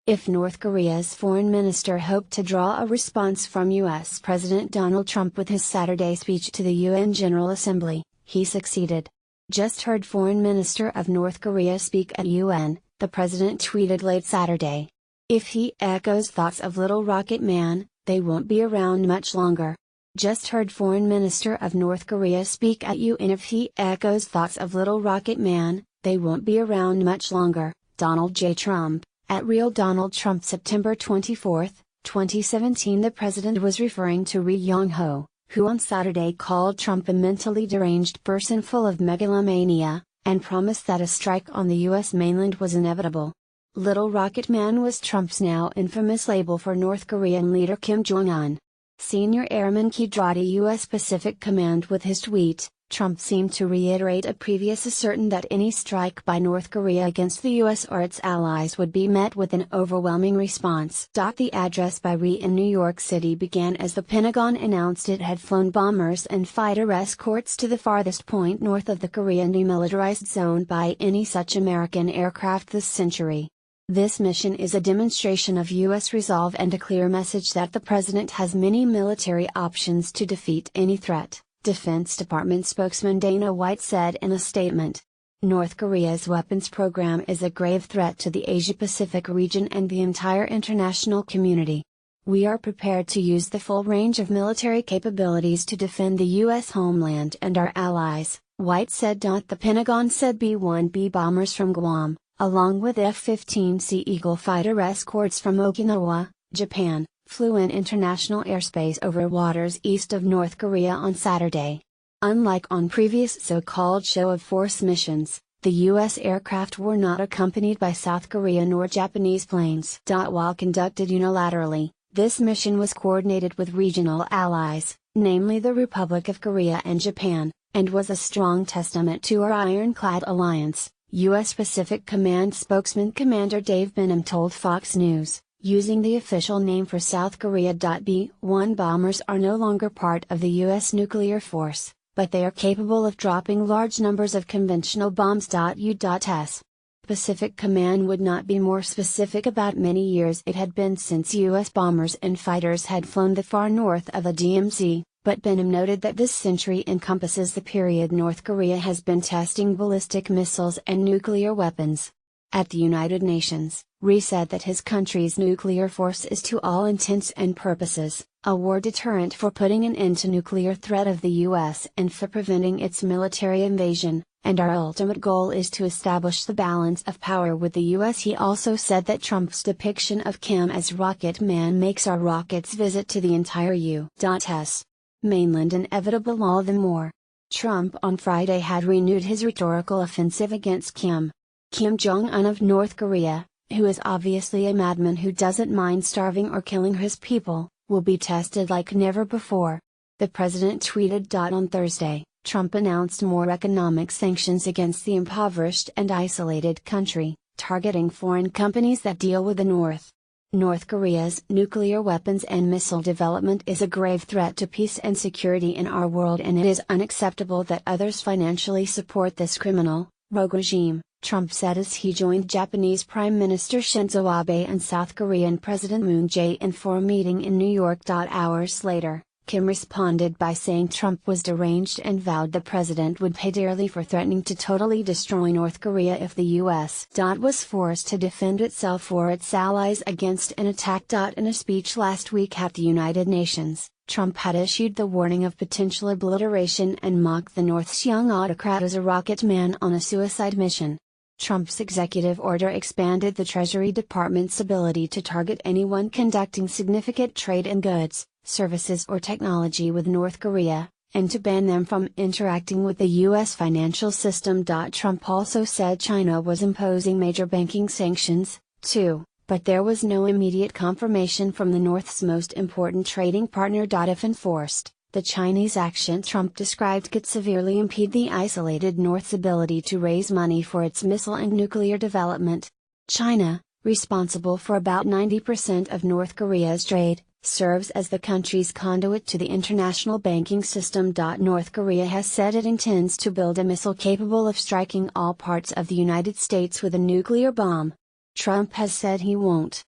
if North Korea's foreign minister hoped to draw a response from U.S. President Donald Trump with his Saturday speech to the UN General Assembly, he succeeded. Just heard Foreign Minister of North Korea speak at UN, the president tweeted late Saturday. If he echoes thoughts of Little Rocket Man, they won't be around much longer. Just heard Foreign Minister of North Korea speak at UN. If he echoes thoughts of Little Rocket Man, they won't be around much longer. Donald J. Trump, at Real Donald Trump. September 24, 2017. The president was referring to Ri Yong-ho, who on Saturday called Trump a mentally deranged person full of megalomania, and promised that a strike on the U.S. mainland was inevitable. Little Rocket Man was Trump's now infamous label for North Korean leader Kim Jong-un. Senior Airman Kidrati U.S. Pacific Command. With his tweet, Trump seemed to reiterate a previous assertion that any strike by North Korea against the U.S. or its allies would be met with an overwhelming response. The address by Ri in New York City began as the Pentagon announced it had flown bombers and fighter escorts to the farthest point north of the Korean demilitarized zone by any such American aircraft this century. This mission is a demonstration of U.S. resolve and a clear message that the president has many military options to defeat any threat, Defense Department spokesman Dana White said in a statement. North Korea's weapons program is a grave threat to the Asia-Pacific region and the entire international community. We are prepared to use the full range of military capabilities to defend the U.S. homeland and our allies, White said. The Pentagon said B-1B bombers from Guam, along with F-15C Eagle fighter escorts from Okinawa, Japan, flew in international airspace over waters east of North Korea on Saturday. Unlike on previous so-called show-of-force missions, the U.S. aircraft were not accompanied by South Korea nor Japanese planes. While conducted unilaterally, this mission was coordinated with regional allies, namely the Republic of Korea and Japan, and was a strong testament to our ironclad alliance, U.S. Pacific Command spokesman Commander Dave Benham told Fox News, using the official name for South Korea. B-1 bombers are no longer part of the U.S. nuclear force, but they are capable of dropping large numbers of conventional bombs. U.S. Pacific Command would not be more specific about many years it had been since U.S. bombers and fighters had flown the far north of the DMZ. But Benham noted that this century encompasses the period North Korea has been testing ballistic missiles and nuclear weapons. At the United Nations, Ri said that his country's nuclear force is to all intents and purposes, a war deterrent for putting an end to nuclear threat of the U.S. and for preventing its military invasion, and our ultimate goal is to establish the balance of power with the U.S. He also said that Trump's depiction of Kim as Rocket Man makes our rocket's visit to the entire U.S. mainland inevitable all the more. Trump on Friday had renewed his rhetorical offensive against Kim Jong-un of North Korea, who is obviously a madman who doesn't mind starving or killing his people, will be tested like never before. The president tweeted. On Thursday, Trump announced more economic sanctions against the impoverished and isolated country, targeting foreign companies that deal with the North. North Korea's nuclear weapons and missile development is a grave threat to peace and security in our world, and it is unacceptable that others financially support this criminal, rogue regime, Trump said as he joined Japanese Prime Minister Shinzo Abe and South Korean President Moon Jae-in for a meeting in New York. Hours later, Kim responded by saying Trump was deranged and vowed the president would pay dearly for threatening to totally destroy North Korea if the U.S. was forced to defend itself or its allies against an attack. In a speech last week at the United Nations, Trump had issued the warning of potential obliteration and mocked the North's young autocrat as a rocket man on a suicide mission. Trump's executive order expanded the Treasury Department's ability to target anyone conducting significant trade in goods, services or technology with North Korea, and to ban them from interacting with the U.S. financial system. Trump also said China was imposing major banking sanctions, too, but there was no immediate confirmation from the North's most important trading partner. If enforced, the Chinese action Trump described could severely impede the isolated North's ability to raise money for its missile and nuclear development. China, responsible for about 90% of North Korea's trade, serves as the country's conduit to the international banking system. North Korea has said it intends to build a missile capable of striking all parts of the United States with a nuclear bomb. Trump has said he won't.